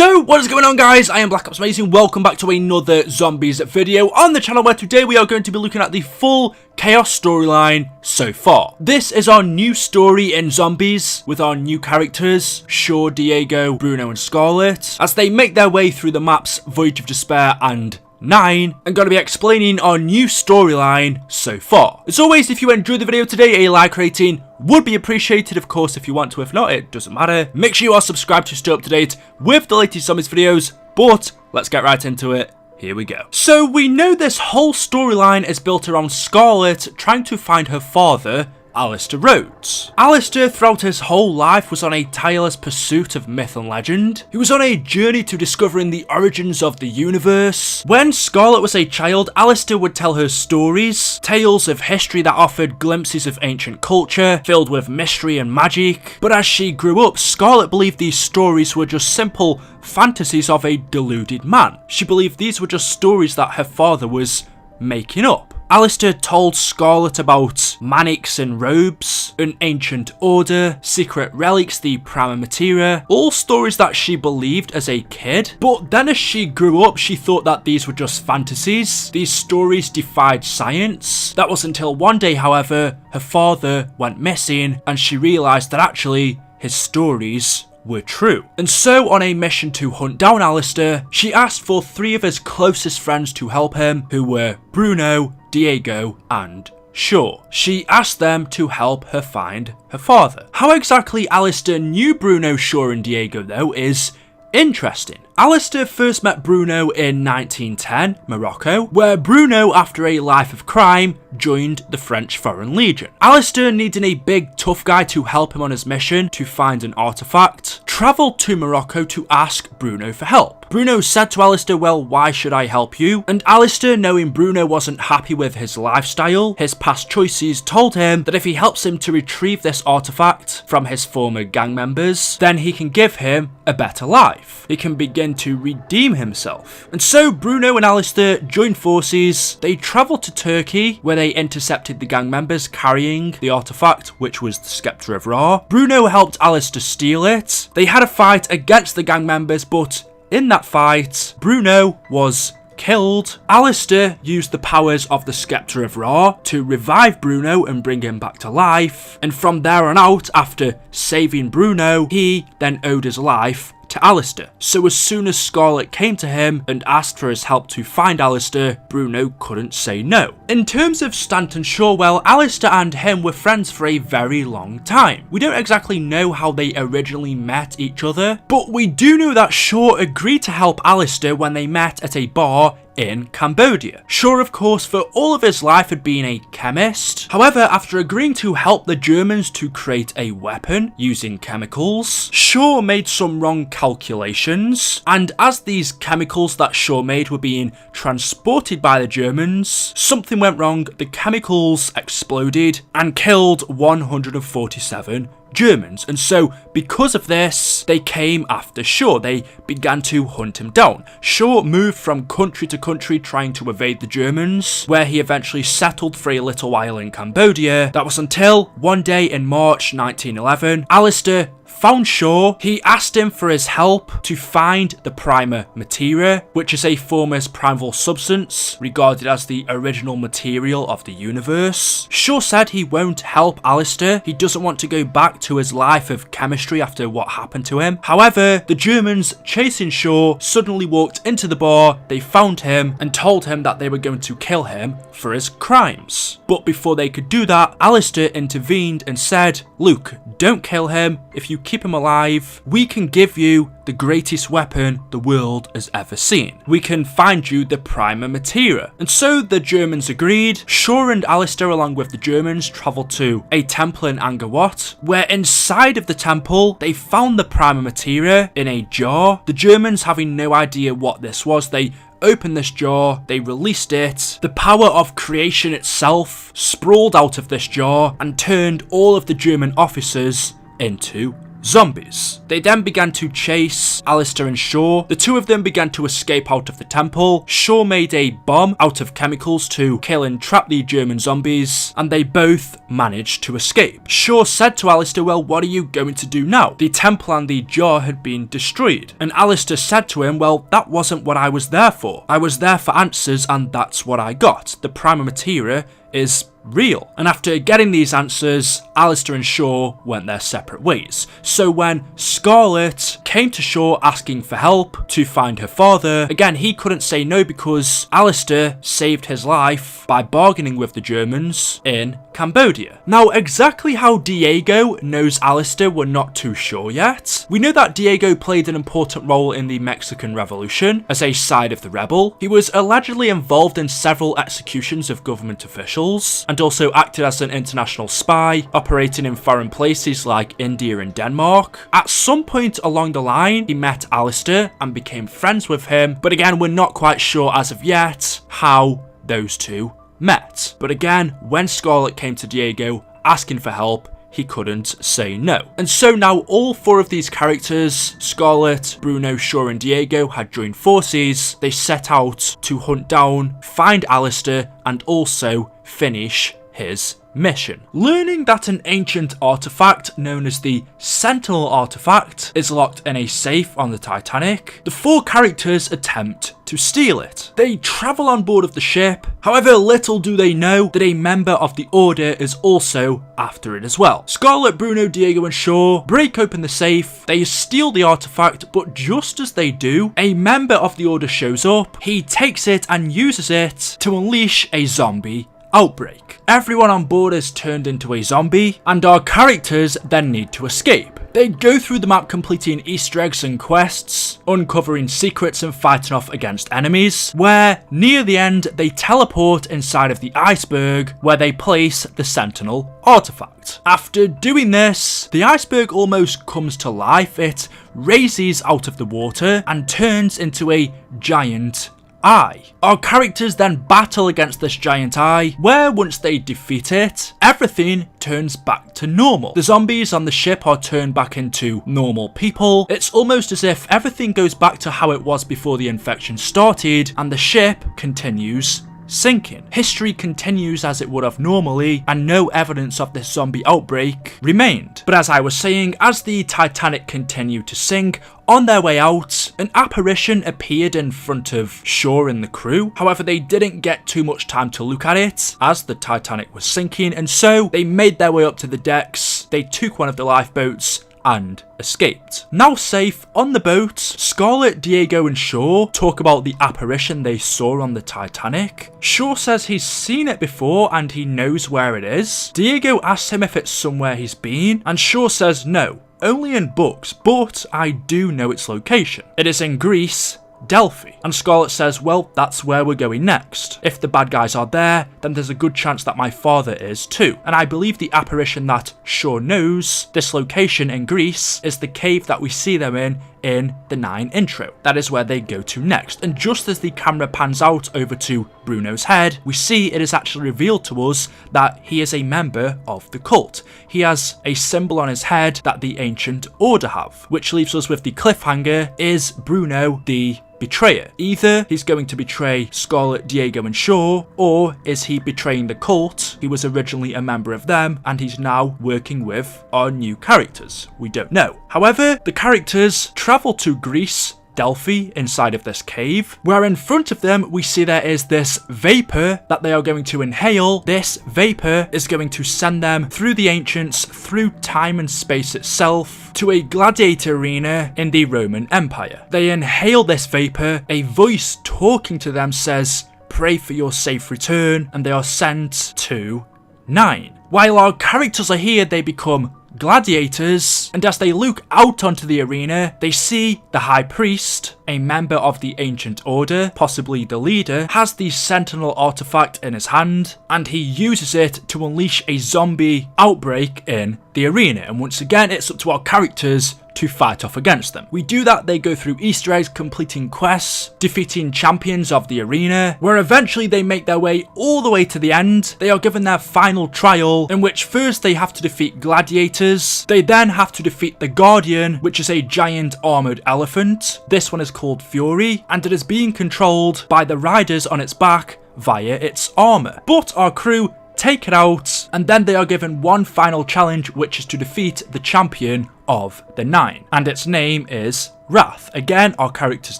So, what is going on, guys? I am Black Ops Amazing. Welcome back to another zombies video on the channel, where today we are going to be looking at the full Chaos storyline so far. This is our new story in Zombies with our new characters, Shaw, Diego, Bruno and Scarlett, as they make their way through the maps Voyage of Despair and 9, and going to be explaining our new storyline so far. As always, if you enjoyed the video today, a like rating would be appreciated. Of course, if you want to, if not, it doesn't matter. Make sure you are subscribed to stay up to date with the latest zombies videos, but let's get right into it. Here we go. So we know this whole storyline is built around Scarlett trying to find her father, Alistair Rhodes. Alistair, throughout his whole life, was on a tireless pursuit of myth and legend. He was on a journey to discovering the origins of the universe. When Scarlett was a child, Alistair would tell her stories, tales of history that offered glimpses of ancient culture, filled with mystery and magic. But as she grew up, Scarlett believed these stories were just simple fantasies of a deluded man. She believed these were just stories that her father was making up. Alistair told Scarlett about manics in robes, an ancient order, secret relics, the prima materia, all stories that she believed as a kid. But then as she grew up, she thought that these were just fantasies. These stories defied science. That was until one day, however, her father went missing and she realised that actually his stories were true. And so, on a mission to hunt down Alistair, she asked for 3 of his closest friends to help him, who were Bruno, Diego and Shaw. She asked them to help her find her father. How exactly Alistair knew Bruno, Shaw and Diego though is interesting. Alistair first met Bruno in 1910, Morocco, where Bruno, after a life of crime, joined the French Foreign Legion. Alistair, needing a big tough guy to help him on his mission to find an artifact, travelled to Morocco to ask Bruno for help. Bruno said to Alistair, well, why should I help you? And Alistair, knowing Bruno wasn't happy with his lifestyle, his past choices, told him that if he helps him to retrieve this artifact from his former gang members, then he can give him a better life. He can begin to redeem himself. And so Bruno and Alistair joined forces. They travelled to Turkey, where they intercepted the gang members carrying the artifact, which was the Sceptre of Ra. Bruno helped Alistair steal it. They had a fight against the gang members, but in that fight, Bruno was killed. Alistair used the powers of the Sceptre of Ra to revive Bruno and bring him back to life. And from there on out, after saving Bruno, he then owed his life to Alistair. So as soon as Scarlett came to him and asked for his help to find Alistair, Bruno couldn't say no. In terms of Stanton Shaw, well, Alistair and him were friends for a very long time. We don't exactly know how they originally met each other, but we do know that Shaw agreed to help Alistair when they met at a bar in Cambodia. Shaw, of course, for all of his life had been a chemist. However, after agreeing to help the Germans to create a weapon using chemicals, Shaw made some wrong calculations, and as these chemicals that Shaw made were being transported by the Germans, something went wrong. The chemicals exploded and killed 147 Germans, and so because of this, they came after Shaw. They began to hunt him down. Shaw moved from country to country trying to evade the Germans, where he eventually settled for a little while in Cambodia. That was until one day in March 1911, Alistair found Shaw. He asked him for his help to find the prima materia, which is a formless primal substance regarded as the original material of the universe. Shaw said he won't help Alistair. He doesn't want to go back to his life of chemistry after what happened to him. However, the Germans chasing Shaw suddenly walked into the bar. They found him and told him that they were going to kill him for his crimes. But before they could do that, Alistair intervened and said, "Look, don't kill him. If you keep him alive, we can give you the greatest weapon the world has ever seen. We can find you the prima materia." And so the Germans agreed. Shaw and Alistair, along with the Germans, travelled to a temple in Angkor Wat, where inside of the temple they found the prima materia in a jar. The Germans, having no idea what this was, they opened this jar, they released it. The power of creation itself sprawled out of this jar and turned all of the German officers into zombies. They then began to chase Alistair and Shaw. The two of them began to escape out of the temple. Shaw made a bomb out of chemicals to kill and trap the German zombies, and they both managed to escape. Shaw said to Alistair, well, what are you going to do now? The temple and the jar had been destroyed. And Alistair said to him, well, that wasn't what I was there for. I was there for answers, and that's what I got. The prima materia is real. And after getting these answers, Alistair and Shaw went their separate ways. So when Scarlett came to Shaw asking for help to find her father, again, he couldn't say no because Alistair saved his life by bargaining with the Germans in Cambodia. Now, exactly how Diego knows Alistair, we're not too sure yet. We know that Diego played an important role in the Mexican Revolution as a side of the rebel. He was allegedly involved in several executions of government officials, and also acted as an international spy, operating in foreign places like India and Denmark. At some point along the line, he met Alistair and became friends with him, but again, we're not quite sure as of yet how those two met. But again, when Scarlett came to Diego asking for help, he couldn't say no. And so now all four of these characters, Scarlett, Bruno, Shaw and Diego, had joined forces. They set out to hunt down, find Alistair, and also finish his mission. Learning that an ancient artifact known as the Sentinel artifact is locked in a safe on the Titanic, the four characters attempt to steal it. They travel on board of the ship, however little do they know that a member of the Order is also after it as well. Scarlett, Bruno, Diego and Shaw break open the safe, they steal the artifact, but just as they do, a member of the Order shows up. He takes it and uses it to unleash a zombie outbreak. Everyone on board is turned into a zombie, and our characters then need to escape. They go through the map completing Easter eggs and quests, uncovering secrets and fighting off against enemies, where near the end they teleport inside of the iceberg where they place the Sentinel artifact. After doing this, the iceberg almost comes to life. It raises out of the water and turns into a giant eye. Our characters then battle against this giant eye, where once they defeat it, everything turns back to normal. The zombies on the ship are turned back into normal people. It's almost as if everything goes back to how it was before the infection started, and the ship continues sinking. History continues as it would have normally, and no evidence of this zombie outbreak remained. But as I was saying, as the Titanic continued to sink, on their way out, an apparition appeared in front of Shaw and the crew. However, they didn't get too much time to look at it as the Titanic was sinking, and so they made their way up to the decks. They took one of the lifeboats and escaped. Now safe on the boat, Scarlett, Diego and Shaw talk about the apparition they saw on the Titanic. Shaw says he's seen it before and he knows where it is. Diego asks him if it's somewhere he's been, and Shaw says no, only in books, but I do know its location. It is in Greece, Delphi. And Scarlett says, well, that's where we're going next. If the bad guys are there, then there's a good chance that my father is too. And I believe the apparition that Shaw knows, this location in Greece, is the cave that we see them in the 9 intro. That is where they go to next. And just as the camera pans out over to Bruno's head, we see it is actually revealed to us that he is a member of the cult. He has a symbol on his head that the Ancient Order have, which leaves us with the cliffhanger: is Bruno the betrayer? Either he's going to betray Scarlett, Diego and Shaw, or is he betraying the cult? He was originally a member of them and he's now working with our new characters. We don't know. However, the characters travel to Greece, Delphi, inside of this cave, where in front of them we see there is this vapor that they are going to inhale. This vapor is going to send them through the ancients, through time and space itself, to a gladiator arena in the Roman Empire. They inhale this vapor, a voice talking to them says, "Pray for your safe return," and they are sent to 9. While our characters are here, they become gladiators, and as they look out onto the arena, they see the high priest, a member of the Ancient Order, possibly the leader, has the Sentinel artifact in his hand, and he uses it to unleash a zombie outbreak in the arena. And once again, it's up to our characters to fight off against them. We do that, they go through Easter eggs, completing quests, defeating champions of the arena, where eventually they make their way all the way to the end. They are given their final trial, in which first they have to defeat gladiators, they then have to defeat the Guardian, which is a giant armoured elephant. This one is called Fury, and it is being controlled by the riders on its back via its armour. But our crew take it out, and then they are given one final challenge, which is to defeat the champion of the 9, and its name is Wrath. Again, our characters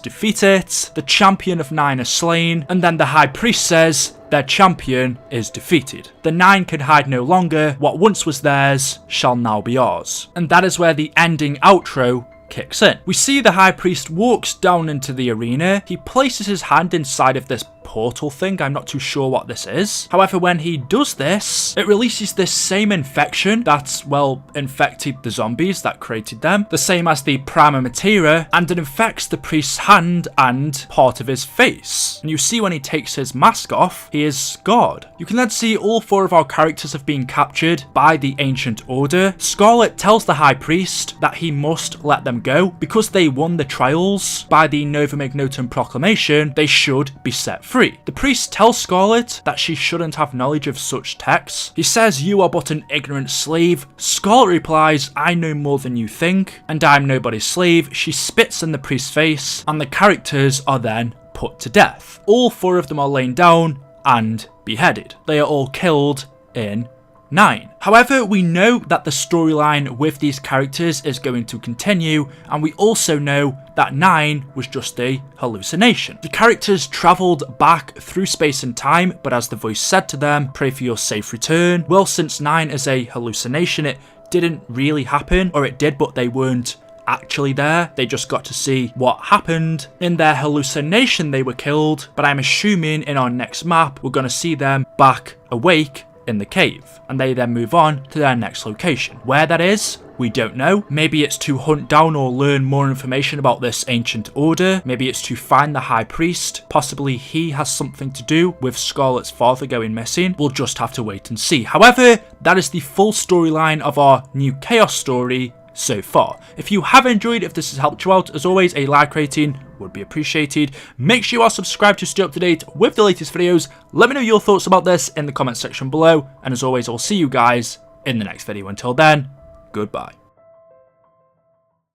defeat it, the champion of 9 is slain, and then the High Priest says their champion is defeated. The 9 can hide no longer, what once was theirs shall now be ours. And that is where the ending outro kicks in. We see the High Priest walks down into the arena, he places his hand inside of this portal thing, I'm not too sure what this is. However, when he does this, it releases this same infection that's, well, infected the zombies that created them, the same as the Prima Materia, and it infects the priest's hand and part of his face. And you see when he takes his mask off, he is scarred. You can then see all 4 of our characters have been captured by the Ancient Order. Scarlet tells the High Priest that he must let them go because they won the trials. By the Nova Magnotum Proclamation, they should be set free. The priest tells Scarlet that she shouldn't have knowledge of such texts. He says, "You are but an ignorant slave." Scarlet replies, "I know more than you think, and I'm nobody's slave." She spits in the priest's face, and the characters are then put to death. All 4 of them are laid down and beheaded. They are all killed in 9. However, we know that the storyline with these characters is going to continue, and we also know that 9 was just a hallucination. The characters travelled back through space and time, but as the voice said to them, "Pray for your safe return." Well, since 9 is a hallucination, it didn't really happen, or it did, but they weren't actually there. They just got to see what happened. In their hallucination, they were killed, but I'm assuming in our next map, we're going to see them back awake in the cave, and they then move on to their next location. Where that is, we don't know. Maybe it's to hunt down or learn more information about this Ancient Order. Maybe it's to find the High Priest. Possibly he has something to do with Scarlet's father going missing. We'll just have to wait and see. However, that is the full storyline of our new Chaos story so far. If you have enjoyed, if this has helped you out, as always, a like rating would be appreciated. Make sure you are subscribed to stay up to date with the latest videos. Let me know your thoughts about this in the comment section below, and as always, I'll see you guys in the next video. Until then, goodbye.